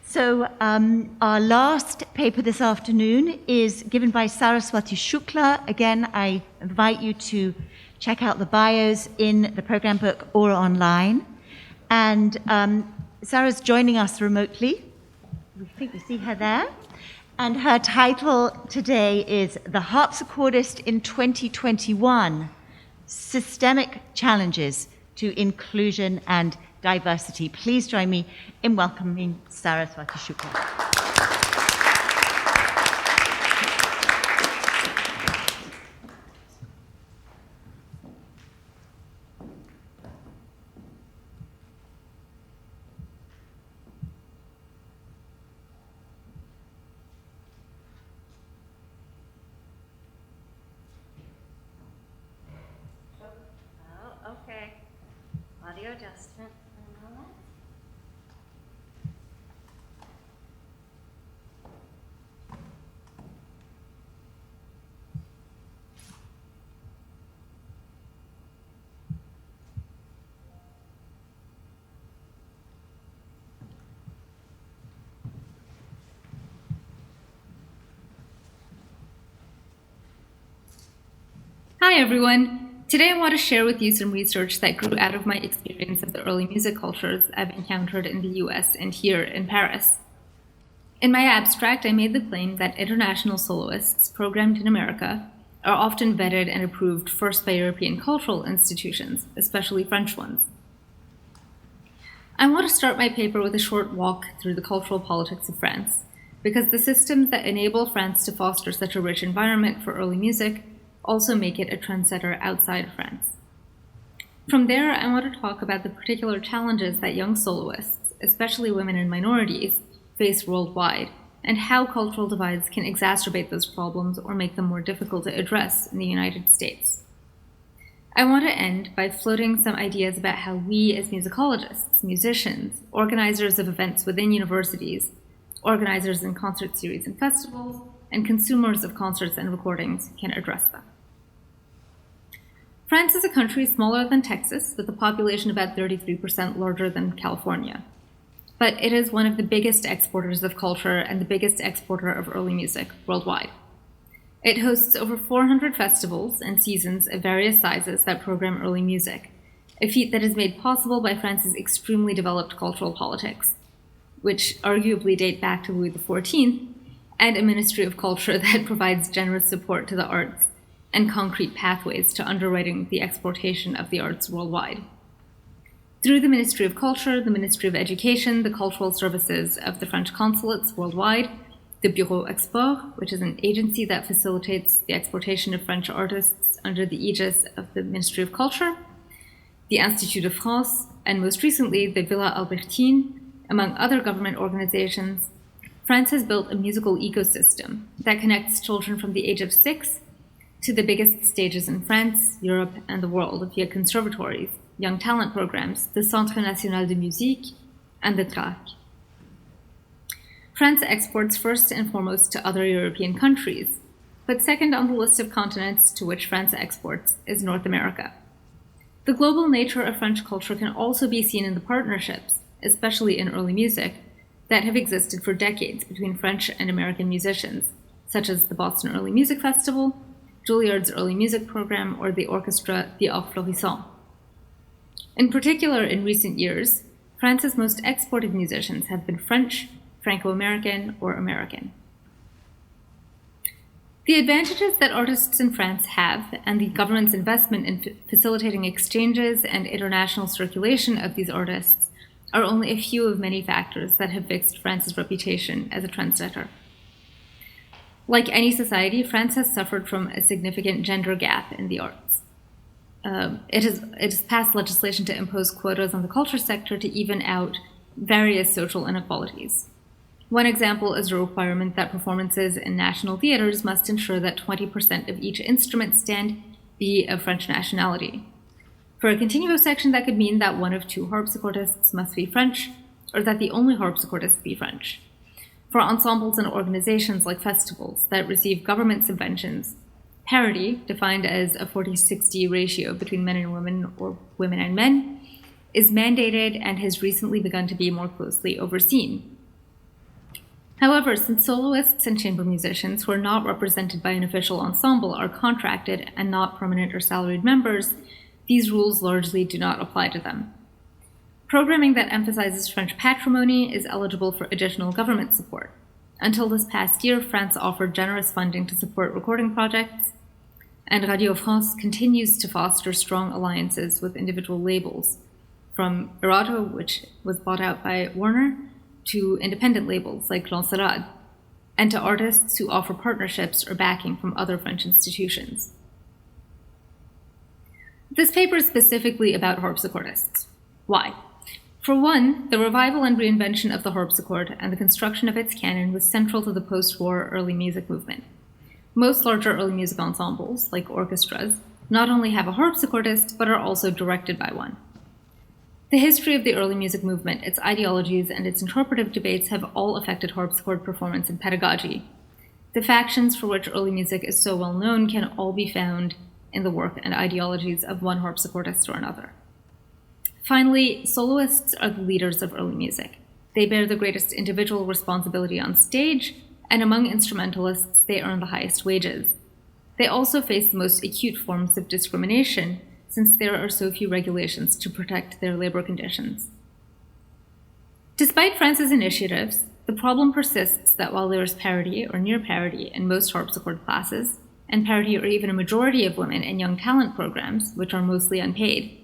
So our last paper this afternoon is given by Saraswathi Shukla. Again, I invite you to check out the bios in the program book or online. And Sarah's joining us remotely. We think we see her there. And her title today is The Harpsichordist in 2021, Systemic Challenges to Inclusion and Diversity. Please join me in welcoming Saraswathi Shukla. Oh, okay. Audio adjustment. Hi everyone! Today I want to share with you some research that grew out of my experience of the early music cultures I've encountered in the US and here in Paris. In my abstract, I made the claim that international soloists programmed in America are often vetted and approved first by European cultural institutions, especially French ones. I want to start my paper with a short walk through the cultural politics of France, because the systems that enable France to foster such a rich environment for early music also make it a trendsetter outside of France. From there, I want to talk about the particular challenges that young soloists, especially women and minorities, face worldwide, and how cultural divides can exacerbate those problems or make them more difficult to address in the United States. I want to end by floating some ideas about how we as musicologists, musicians, organizers of events within universities, organizers in concert series and festivals, and consumers of concerts and recordings can address them. France is a country smaller than Texas, with a population about 33% larger than California. But it is one of the biggest exporters of culture and the biggest exporter of early music worldwide. It hosts over 400 festivals and seasons of various sizes that program early music, a feat that is made possible by France's extremely developed cultural politics, which arguably date back to Louis XIV, and a Ministry of Culture that provides generous support to the arts and concrete pathways to underwriting the exportation of the arts worldwide. Through the Ministry of Culture, the Ministry of Education, the cultural services of the French consulates worldwide, the Bureau Export, which is an agency that facilitates the exportation of French artists under the aegis of the Ministry of Culture, the Institut de France, and most recently, the Villa Albertine, among other government organizations, France has built a musical ecosystem that connects children from the age of 6 to the biggest stages in France, Europe, and the world via conservatories, young talent programs, the Centre National de Musique, and the TRAC. France exports first and foremost to other European countries, but second on the list of continents to which France exports is North America. The global nature of French culture can also be seen in the partnerships, especially in early music, that have existed for decades between French and American musicians, such as the Boston Early Music Festival, Juilliard's Early Music Program, or the orchestra The Arc Florissant. In particular, in recent years, France's most exported musicians have been French, Franco-American, or American. The advantages that artists in France have, and the government's investment in facilitating exchanges and international circulation of these artists, are only a few of many factors that have fixed France's reputation as a trendsetter. Like any society, France has suffered from a significant gender gap in the arts. It has passed legislation to impose quotas on the culture sector to even out various social inequalities. One example is a requirement that performances in national theaters must ensure that 20% of each instrument stand be of French nationality. For a continuo section, that could mean that one of 2 harpsichordists must be French, or that the only harpsichordist be French. For ensembles and organizations like festivals that receive government subventions, parity, defined as a 40-60 ratio between men and women or women and men, is mandated and has recently begun to be more closely overseen. However, since soloists and chamber musicians who are not represented by an official ensemble are contracted and not permanent or salaried members, these rules largely do not apply to them. Programming that emphasizes French patrimony is eligible for additional government support. Until this past year, France offered generous funding to support recording projects, and Radio France continues to foster strong alliances with individual labels, from Erato, which was bought out by Warner, to independent labels like Lancerade, and to artists who offer partnerships or backing from other French institutions. This paper is specifically about harpsichordists. Why? For one, the revival and reinvention of the harpsichord and the construction of its canon was central to the post-war early music movement. Most larger early music ensembles, like orchestras, not only have a harpsichordist, but are also directed by one. The history of the early music movement, its ideologies, and its interpretive debates have all affected harpsichord performance and pedagogy. The factions for which early music is so well known can all be found in the work and ideologies of one harpsichordist or another. Finally, soloists are the leaders of early music. They bear the greatest individual responsibility on stage, and among instrumentalists, they earn the highest wages. They also face the most acute forms of discrimination, since there are so few regulations to protect their labor conditions. Despite France's initiatives, the problem persists that while there is parity or near parity in most harpsichord classes, and parity or even a majority of women in young talent programs, which are mostly unpaid,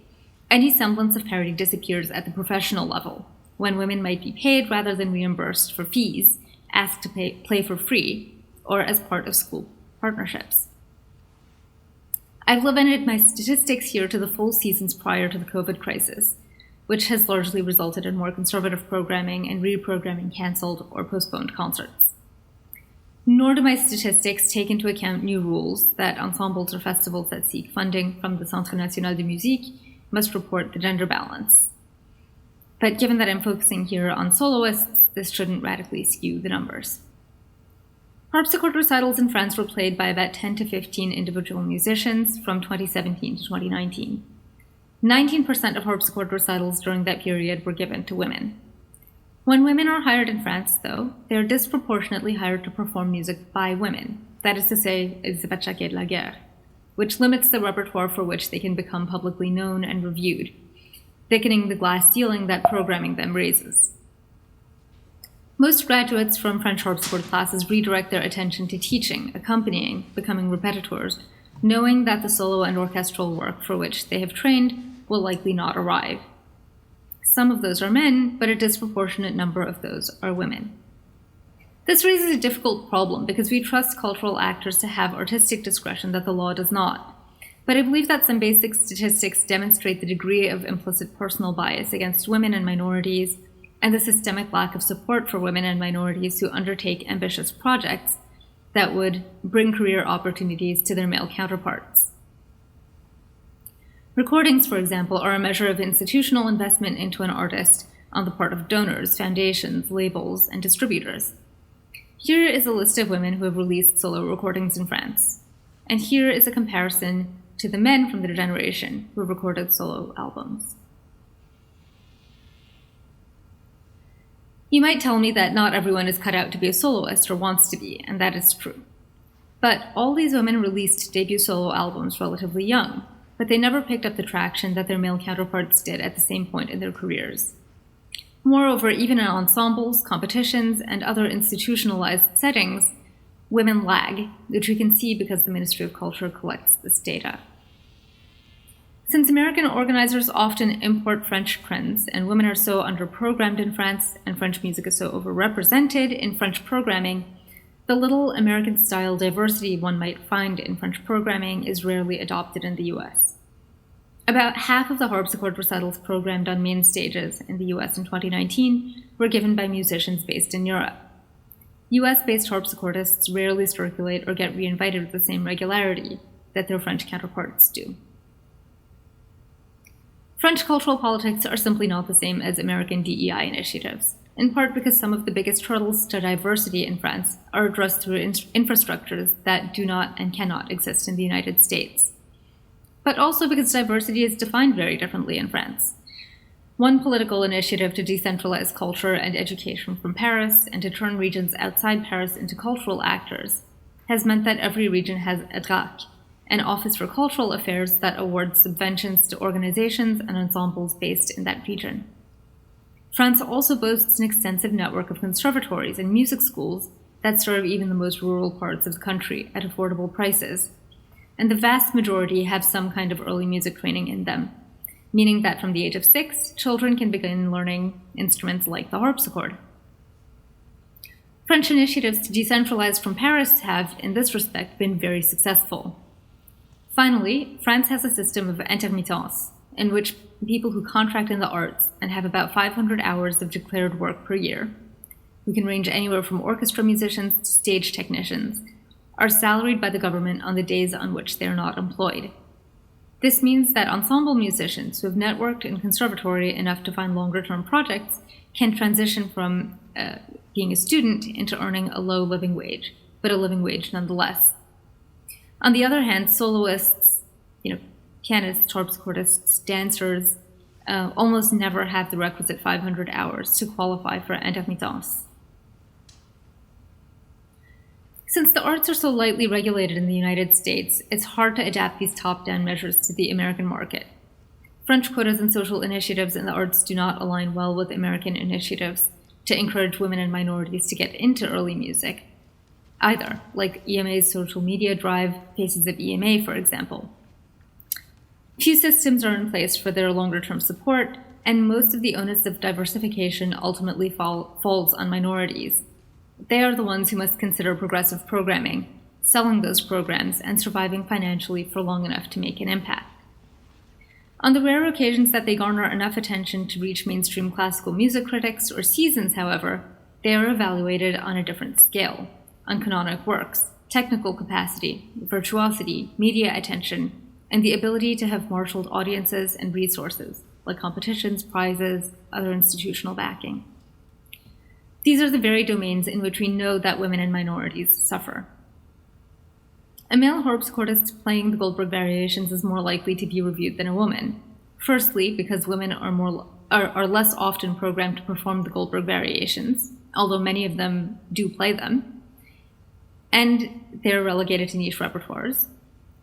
any semblance of parity disappears at the professional level, when women might be paid rather than reimbursed for fees, asked to play for free, or as part of school partnerships. I've limited my statistics here to the full seasons prior to the COVID crisis, which has largely resulted in more conservative programming and reprogramming canceled or postponed concerts. Nor do my statistics take into account new rules that ensembles or festivals that seek funding from the Centre National de Musique must report the gender balance. But given that I'm focusing here on soloists, this shouldn't radically skew the numbers. Harpsichord recitals in France were played by about 10 to 15 individual musicians from 2017 to 2019. 19% of harpsichord recitals during that period were given to women. When women are hired in France, though, they are disproportionately hired to perform music by women, that is to say, Elisabeth Jacquet de la Guerre, which limits the repertoire for which they can become publicly known and reviewed, thickening the glass ceiling that programming them raises. Most graduates from French harpsichord classes redirect their attention to teaching, accompanying, becoming repetitors, knowing that the solo and orchestral work for which they have trained will likely not arrive. Some of those are men, but a disproportionate number of those are women. This raises a difficult problem because we trust cultural actors to have artistic discretion that the law does not. But I believe that some basic statistics demonstrate the degree of implicit personal bias against women and minorities, and the systemic lack of support for women and minorities who undertake ambitious projects that would bring career opportunities to their male counterparts. Recordings, for example, are a measure of institutional investment into an artist on the part of donors, foundations, labels, and distributors. Here is a list of women who have released solo recordings in France, and here is a comparison to the men from their generation who have recorded solo albums. You might tell me that not everyone is cut out to be a soloist or wants to be, and that is true. But all these women released debut solo albums relatively young, but they never picked up the traction that their male counterparts did at the same point in their careers. Moreover, even in ensembles, competitions, and other institutionalized settings, women lag, which we can see because the Ministry of Culture collects this data. Since American organizers often import French trends, and women are so underprogrammed in France, and French music is so overrepresented in French programming, the little American-style diversity one might find in French programming is rarely adopted in the US. About half of the harpsichord recitals programmed on main stages in the US in 2019 were given by musicians based in Europe. US-based harpsichordists rarely circulate or get reinvited with the same regularity that their French counterparts do. French cultural politics are simply not the same as American DEI initiatives, in part because some of the biggest hurdles to diversity in France are addressed through infrastructures that do not and cannot exist in the United States. But also because diversity is defined very differently in France. One political initiative to decentralize culture and education from Paris and to turn regions outside Paris into cultural actors has meant that every region has a DRAC, an Office for Cultural Affairs that awards subventions to organizations and ensembles based in that region. France also boasts an extensive network of conservatories and music schools that serve even the most rural parts of the country at affordable prices, and the vast majority have some kind of early music training in them, meaning that from the age of 6, children can begin learning instruments like the harpsichord. French initiatives to decentralize from Paris have, in this respect, been very successful. Finally, France has a system of intermittence, in which people who contract in the arts and have about 500 hours of declared work per year, who can range anywhere from orchestra musicians to stage technicians, are salaried by the government on the days on which they are not employed. This means that ensemble musicians who have networked in conservatory enough to find longer-term projects can transition from being a student into earning a low living wage, but a living wage nonetheless. On the other hand, soloists, pianists, harpsichordists, dancers, almost never have the requisite 500 hours to qualify for intermittence. Since the arts are so lightly regulated in the United States, it's hard to adapt these top-down measures to the American market. French quotas and social initiatives in the arts do not align well with American initiatives to encourage women and minorities to get into early music, either, like EMA's social media drive, Faces of EMA, for example. Few systems are in place for their longer-term support, and most of the onus of diversification ultimately falls on minorities. They are the ones who must consider progressive programming, selling those programs, and surviving financially for long enough to make an impact. On the rare occasions that they garner enough attention to reach mainstream classical music critics or seasons, however, they are evaluated on a different scale, on canonic works, technical capacity, virtuosity, media attention, and the ability to have marshaled audiences and resources, like competitions, prizes, other institutional backing. These are the very domains in which we know that women and minorities suffer. A male harpsichordist playing the Goldberg variations is more likely to be reviewed than a woman. Firstly, because women are less often programmed to perform the Goldberg variations, although many of them do play them, and they're relegated to niche repertoires.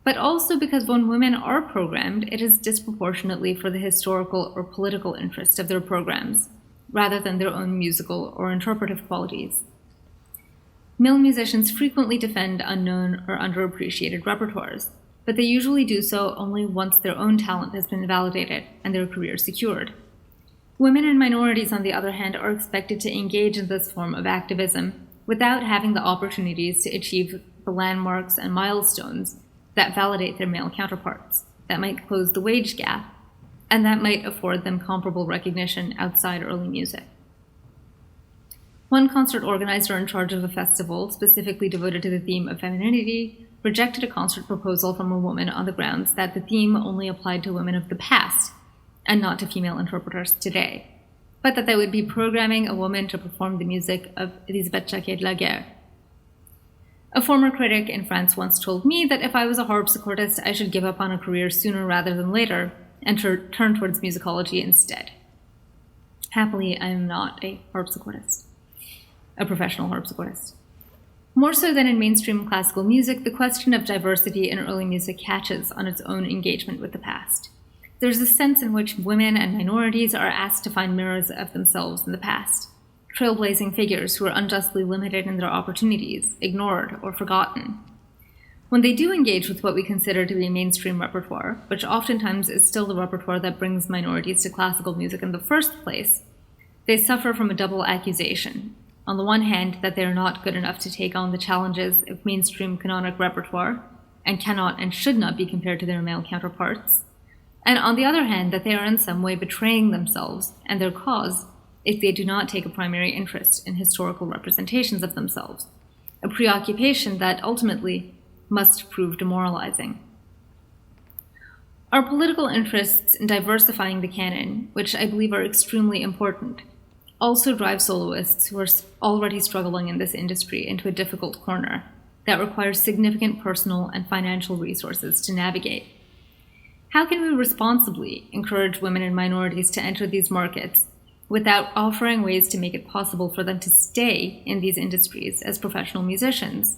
But also because when women are programmed, it is disproportionately for the historical or political interest of their programs, rather than their own musical or interpretive qualities. Male musicians frequently defend unknown or underappreciated repertoires, but they usually do so only once their own talent has been validated and their career secured. Women and minorities, on the other hand, are expected to engage in this form of activism without having the opportunities to achieve the landmarks and milestones that validate their male counterparts, that might close the wage gap, and that might afford them comparable recognition outside early music. One concert organizer in charge of a festival specifically devoted to the theme of femininity rejected a concert proposal from a woman on the grounds that the theme only applied to women of the past and not to female interpreters today, but that they would be programming a woman to perform the music of Elisabeth Jacquet de la Guerre. A former critic in France once told me that if I was a harpsichordist, I should give up on a career sooner rather than later and turn towards musicology instead. Happily, I am not a harpsichordist, a professional harpsichordist. More so than in mainstream classical music, the question of diversity in early music catches on its own engagement with the past. There's a sense in which women and minorities are asked to find mirrors of themselves in the past, trailblazing figures who are unjustly limited in their opportunities, ignored, or forgotten. When they do engage with what we consider to be mainstream repertoire, which oftentimes is still the repertoire that brings minorities to classical music in the first place, they suffer from a double accusation. On the one hand, that they are not good enough to take on the challenges of mainstream canonic repertoire, and cannot and should not be compared to their male counterparts. And on the other hand, that they are in some way betraying themselves and their cause if they do not take a primary interest in historical representations of themselves, a preoccupation that ultimately must prove demoralizing. Our political interests in diversifying the canon, which I believe are extremely important, also drive soloists who are already struggling in this industry into a difficult corner that requires significant personal and financial resources to navigate. How can we responsibly encourage women and minorities to enter these markets without offering ways to make it possible for them to stay in these industries as professional musicians?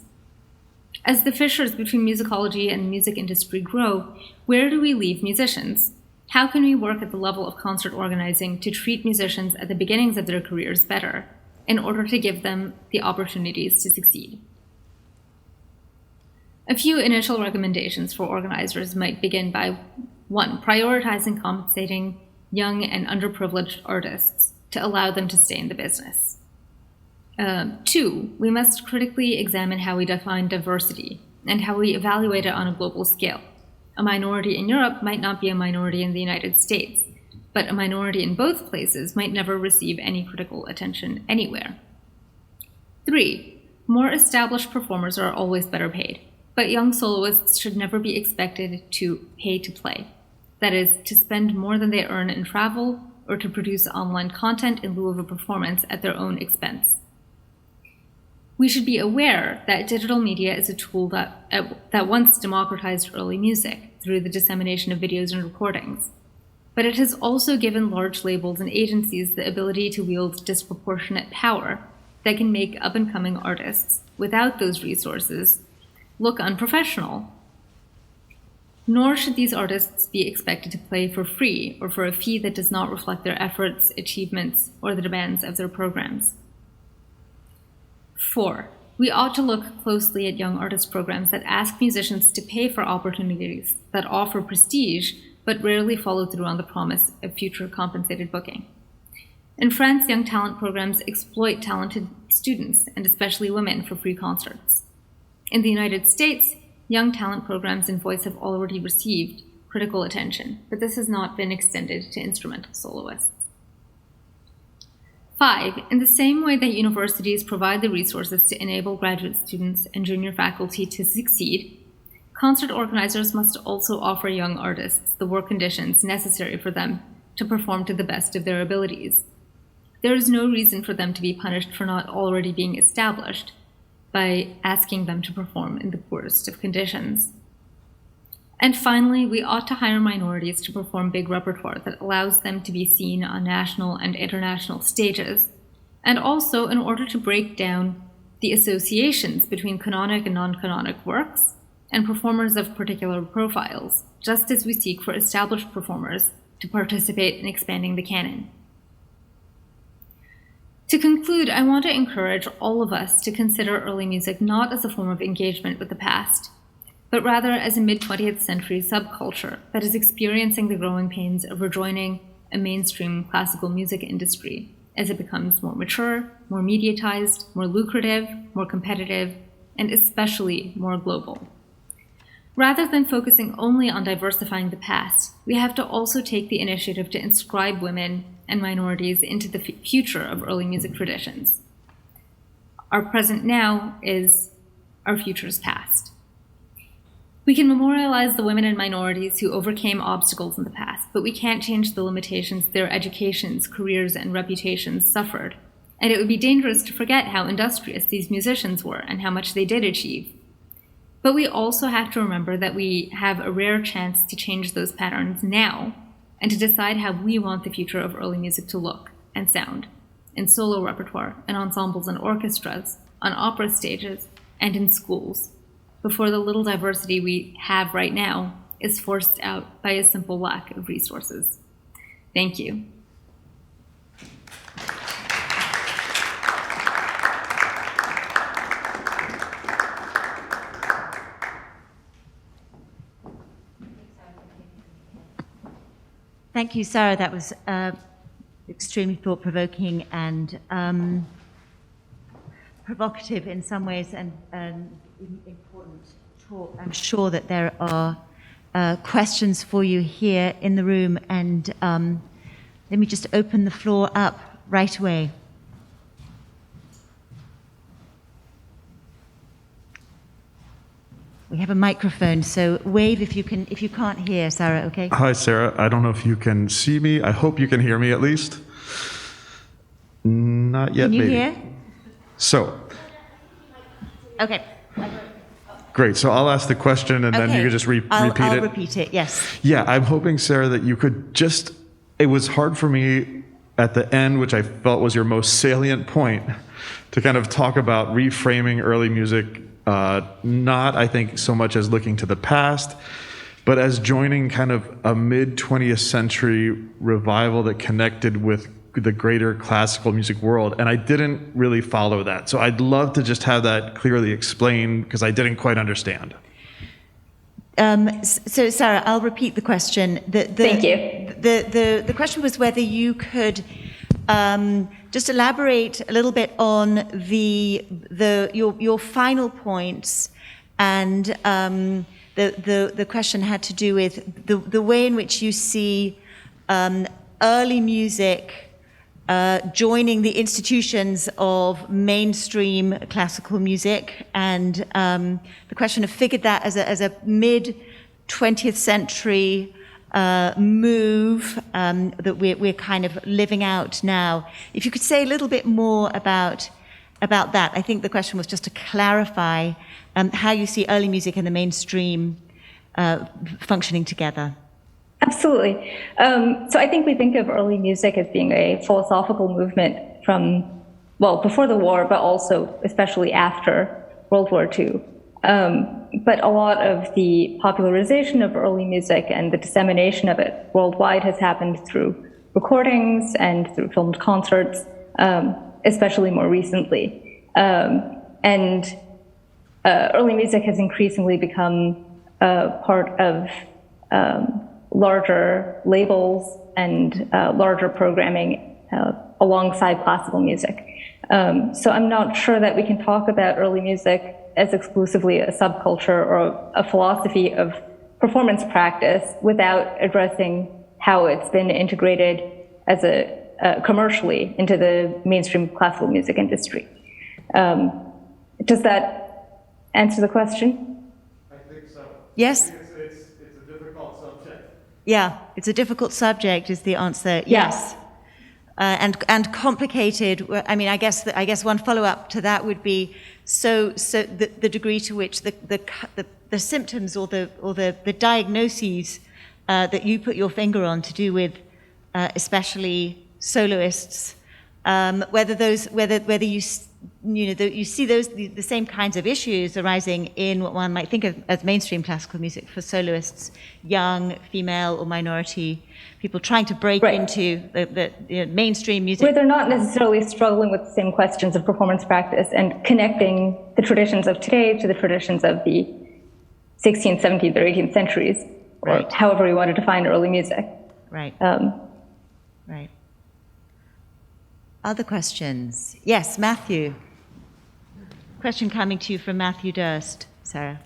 As the fissures between musicology and the music industry grow, where do we leave musicians? How can we work at the level of concert organizing to treat musicians at the beginnings of their careers better in order to give them the opportunities to succeed? A few initial recommendations for organizers might begin by 1. Prioritizing compensating young and underprivileged artists to allow them to stay in the business. 2. We must critically examine how we define diversity and how we evaluate it on a global scale. A minority in Europe might not be a minority in the United States, but a minority in both places might never receive any critical attention anywhere. 3. More established performers are always better paid, but young soloists should never be expected to pay to play. That is, to spend more than they earn in travel or to produce online content in lieu of a performance at their own expense. We should be aware that digital media is a tool that once democratized early music through the dissemination of videos and recordings, but it has also given large labels and agencies the ability to wield disproportionate power that can make up-and-coming artists, without those resources, look unprofessional. Nor should these artists be expected to play for free or for a fee that does not reflect their efforts, achievements, or the demands of their programs. 4. We ought to look closely at young artist programs that ask musicians to pay for opportunities that offer prestige but rarely follow through on the promise of future compensated booking. In France, young talent programs exploit talented students, and especially women, for free concerts. In the United States, young talent programs in voice have already received critical attention, but this has not been extended to instrumental soloists. 5. In the same way that universities provide the resources to enable graduate students and junior faculty to succeed, concert organizers must also offer young artists the work conditions necessary for them to perform to the best of their abilities. There is no reason for them to be punished for not already being established by asking them to perform in the poorest of conditions. And finally, we ought to hire minorities to perform big repertoire that allows them to be seen on national and international stages, and also in order to break down the associations between canonic and non-canonic works and performers of particular profiles, just as we seek for established performers to participate in expanding the canon. To conclude, I want to encourage all of us to consider early music not as a form of engagement with the past, but rather as a mid-20th century subculture that is experiencing the growing pains of rejoining a mainstream classical music industry as it becomes more mature, more mediatized, more lucrative, more competitive, and especially more global. Rather than focusing only on diversifying the past, we have to also take the initiative to inscribe women and minorities into the future of early music traditions. Our present now is our future's past. We can memorialize the women and minorities who overcame obstacles in the past, but we can't change the limitations their educations, careers, and reputations suffered. And it would be dangerous to forget how industrious these musicians were and how much they did achieve. But we also have to remember that we have a rare chance to change those patterns now and to decide how we want the future of early music to look and sound, in solo repertoire, in ensembles and orchestras, on opera stages, and in schools, before the little diversity we have right now is forced out by a simple lack of resources. Thank you. Thank you, Sarah. That was extremely thought-provoking and provocative in some ways, and important talk. I'm sure that there are questions for you here in the room, and let me just open the floor up right away. We have a microphone, so wave if you can't hear, Sarah, okay? Hi, Sarah. I don't know if you can see me. I hope you can hear me at least. Not yet, Can you maybe. hear? So. Okay. Great. So I'll ask the question and then you Okay. can just repeat I'll it. repeat it, yes. Yeah, I'm hoping, Sarah, that you could just, it was hard for me at the end, which I felt was your most salient point, to kind of talk about reframing early music, not, I think, so much as looking to the past, but as joining kind of a mid-20th century revival that connected with the greater classical music world. And I didn't really follow that. So I'd love to just have that clearly explained because I didn't quite understand. So, Sarah, I'll repeat the question. Thank you. The question was whether you could just elaborate a little bit on your final points, and the question had to do with the way in which you see early music joining the institutions of mainstream classical music, and the question of figured that as a mid-20th century move that we're kind of living out now. If you could say a little bit more about that. I think the question was just to clarify how you see early music and the mainstream functioning together. Absolutely. So I think we think of early music as being a philosophical movement from, well, before the war, but also especially after World War II. But a lot of the popularization of early music and the dissemination of it worldwide has happened through recordings and through filmed concerts, especially more recently. And early music has increasingly become part of larger labels and larger programming alongside classical music. So I'm not sure that we can talk about early music as exclusively a subculture or a philosophy of performance practice without addressing how it's been integrated as commercially into the mainstream classical music industry. Does that answer the question? I think so. Yes? It's a difficult subject. Yeah, it's a difficult subject is the answer, yes. And complicated. I mean, I guess one follow-up to that would be so the degree to which the symptoms or the diagnoses that you put your finger on to do with especially soloists, whether you see the same kinds of issues arising in what one might think of as mainstream classical music for soloists, young, female, or minority people trying to break into the mainstream music. Where they're not necessarily struggling with the same questions of performance practice and connecting the traditions of today to the traditions of the 16th, 17th, or 18th centuries, or however you want to define early music. Right. Right. Other questions? Yes, Matthew. Question coming to you from Matthew Durst. Sarah,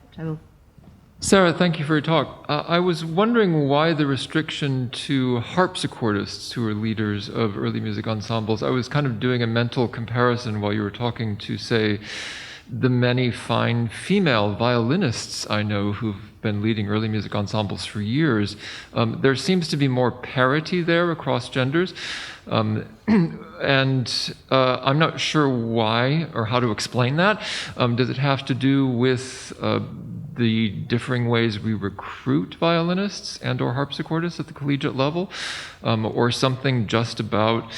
Sarah, thank you for your talk. I was wondering why the restriction to harpsichordists who are leaders of early music ensembles. I was kind of doing a mental comparison while you were talking to, say, the many fine female violinists I know who've been leading early music ensembles for years. There seems to be more parity there across genders. And I'm not sure why or how to explain that. Does it have to do with the differing ways we recruit violinists and or harpsichordists at the collegiate level, or something just about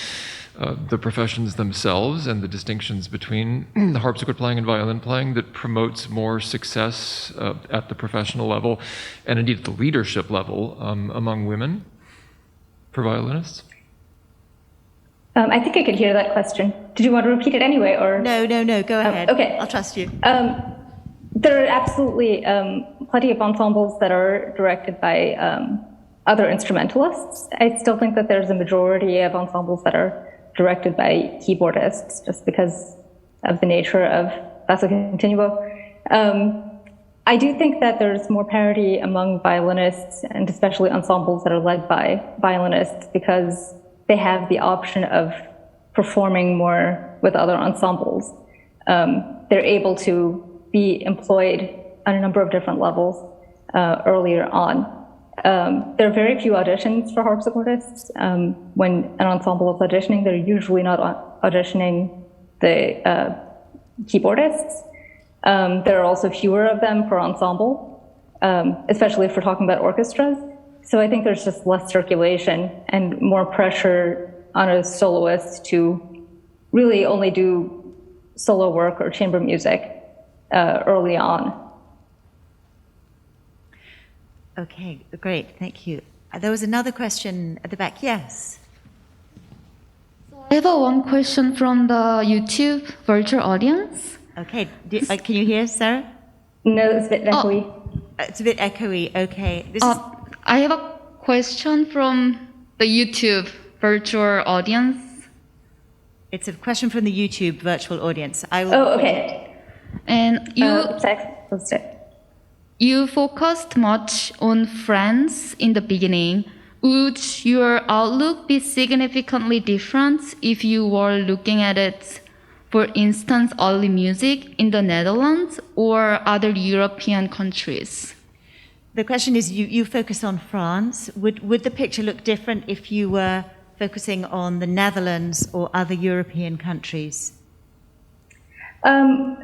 the professions themselves and the distinctions between the harpsichord playing and violin playing that promotes more success at the professional level and indeed at the leadership level among women for violinists? I think I could hear that question. Did you want to repeat it anyway, or? No, go ahead. Okay. I'll trust you. There are absolutely plenty of ensembles that are directed by other instrumentalists. I still think that there's a majority of ensembles that are directed by keyboardists, just because of the nature of basso continuo. I do think that there's more parity among violinists, and especially ensembles that are led by violinists, because they have the option of performing more with other ensembles. They're able to be employed on a number of different levels earlier on. There are very few auditions for harpsichordists. When an ensemble is auditioning, they're usually not auditioning the keyboardists. There are also fewer of them per ensemble, especially if we're talking about orchestras. So I think there's just less circulation and more pressure on a soloist to really only do solo work or chamber music early on. Okay, great, thank you. There was another question at the back. Yes. I have one question from the YouTube virtual audience. Okay, can you hear, Sarah? No, it's a bit echoey. It's a bit echoey. Okay. I have a question from the YouTube virtual audience. It's a question from the YouTube virtual audience. Okay. And you focused much on France in the beginning. Would your outlook be significantly different if you were looking at it, for instance, early music in the Netherlands or other European countries? The question is, you focus on France. Would the picture look different if you were focusing on the Netherlands or other European countries? I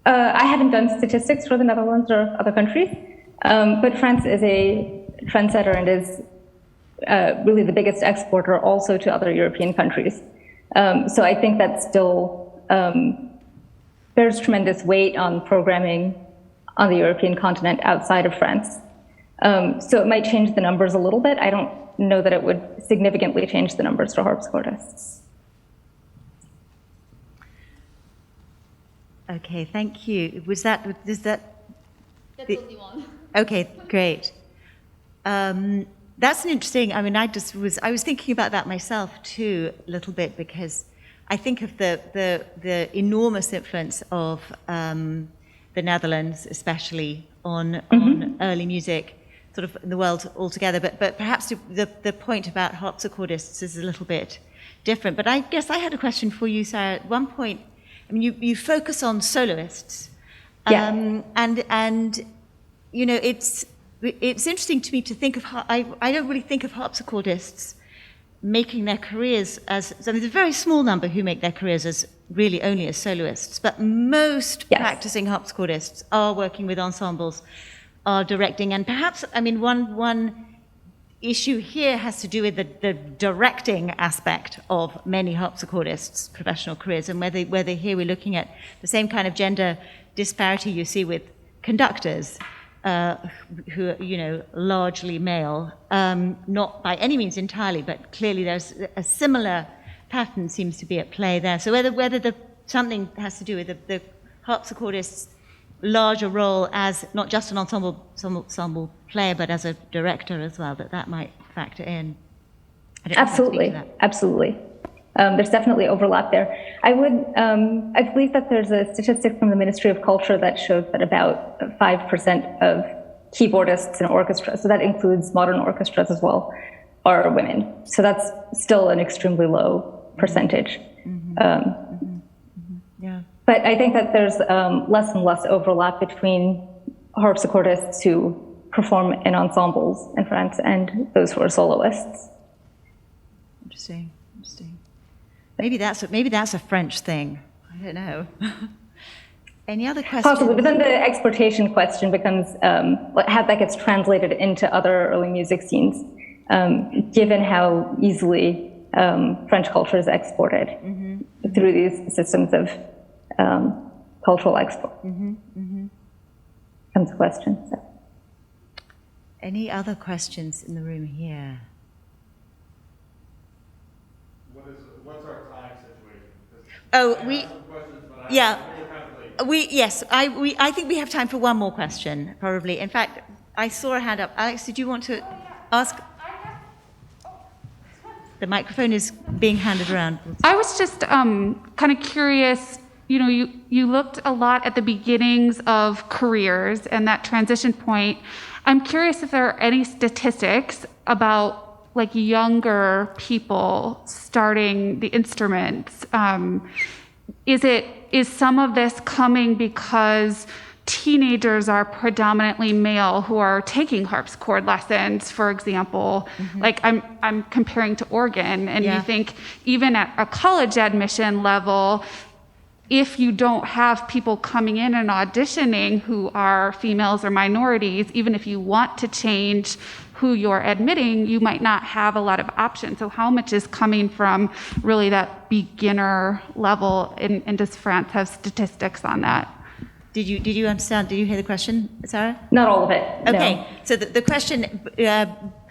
haven't done statistics for the Netherlands or other countries, but France is a trendsetter and is really the biggest exporter also to other European countries. So I think that still bears tremendous weight on programming on the European continent outside of France. So it might change the numbers a little bit. I don't know that it would significantly change the numbers for harpsichordists. Okay, thank you. Is that? That's the only one. Okay, great. That's an interesting. I mean, I was thinking about that myself too a little bit, because I think of the enormous influence of the Netherlands, especially on early music, sort of in the world altogether. But perhaps the point about harpsichordists is a little bit different. But I guess I had a question for you, Sarah. At one point, I mean, you focus on soloists, and you know, it's interesting to me to think of. I don't really think of harpsichordists making their careers as. I mean, there's a very small number who make their careers as really only as soloists, but most practicing harpsichordists are working with ensembles, are directing, and perhaps, I mean, one issue here has to do with the directing aspect of many harpsichordists' professional careers, and whether here we're looking at the same kind of gender disparity you see with conductors, who are, you know, largely male, not by any means entirely, but clearly there's a similar pattern seems to be at play there. So whether something has to do with the harpsichordist's larger role as not just an ensemble player, but as a director as well, that might factor in. Absolutely. There's definitely overlap there. I believe that there's a statistic from the Ministry of Culture that shows that about 5% of keyboardists in orchestras, so that includes modern orchestras as well, are women. So that's still an extremely low percentage. Yeah. But I think that there's less and less overlap between harpsichordists who perform in ensembles in France and those who are soloists. Interesting. Maybe that's a French thing. I don't know. Any other questions? Possibly, but then the exportation question becomes how that gets translated into other early music scenes, given how easily French culture is exported through these systems of cultural export. Comes a question. So. Any other questions in the room here? What's our time situation? I think we have time for one more question, probably. In fact, I saw a hand up. Alex, did you want to ask? The microphone is being handed around. I was just kind of curious. You know, you looked a lot at the beginnings of careers and that transition point. I'm curious if there are any statistics about like younger people starting the instruments. Is some of this coming because teenagers are predominantly male who are taking harpsichord lessons, for example? Like I'm comparing to organ, and you think even at a college admission level, if you don't have people coming in and auditioning who are females or minorities, even if you want to change who you're admitting, you might not have a lot of options. So how much is coming from really that beginner level, and does France have statistics on that? Did you understand? Did you hear the question, Sarah? Not all of it. Okay, No. so the question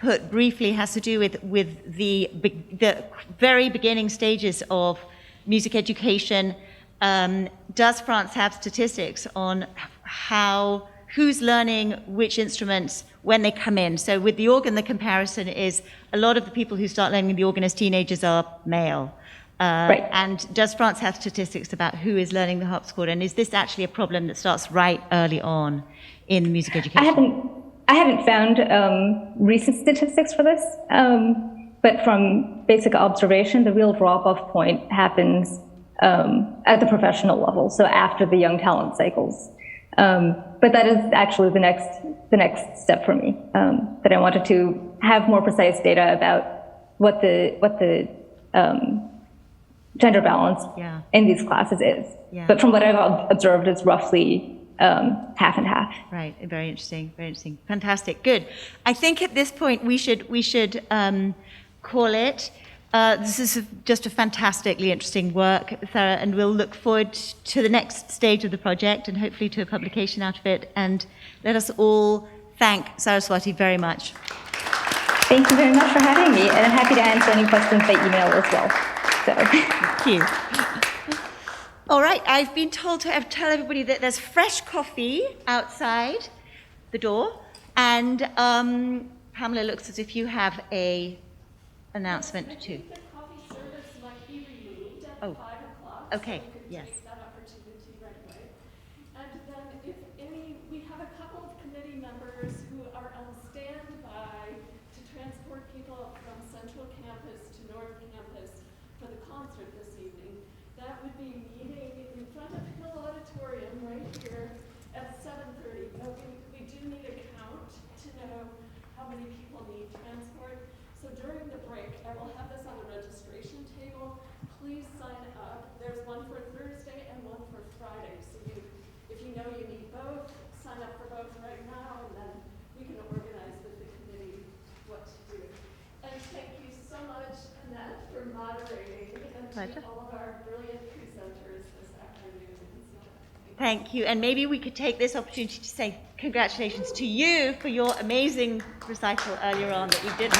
put briefly has to do with the very beginning stages of music education. Does France have statistics on who's learning which instruments when they come in? So with the organ, the comparison is a lot of the people who start learning the organ as teenagers are male. Right. And does France have statistics about who is learning the harpsichord? And is this actually a problem that starts right early on in music education? I haven't found recent statistics for this, but from basic observation, the real drop-off point happens at the professional level, so after the young talent cycles. But that is actually the next step for me, that I wanted to have more precise data about what the gender balance in these classes is. Yeah. But from what I've observed, it's roughly half and half. Right. Very interesting. Very interesting. Fantastic. Good. I think at this point we should call it. This is just a fantastically interesting work, Sarah, and we'll look forward to the next stage of the project and hopefully to a publication out of it. And let us all thank Saraswathi very much. Thank you very much for having me, and I'm happy to answer any questions by email as well. So. Thank you. All right, I've been told to tell everybody that there's fresh coffee outside the door, and Pamela looks as if you have a announcement too. The coffee service might be removed at 5 o'clock. Okay, so we yes. can take that opportunity right away. And then we have a couple of committee members who are on standby to transport people from Central Campus to North Campus for the concert this evening. That would be meeting in front of Hill Auditorium right here at 7:30. But we do need a count to know how many people need transport. So during the break, I will have this on the registration table. Please sign up. There's one for Thursday and one for Friday. So if you know you need both, sign up for both right now, and then we can organize with the committee what to do. And thank you so much, Annette, for moderating, and Pleasure. to all of our brilliant presenters this afternoon. Thank you. And maybe we could take this opportunity to say congratulations to you for your amazing recital earlier on that you did.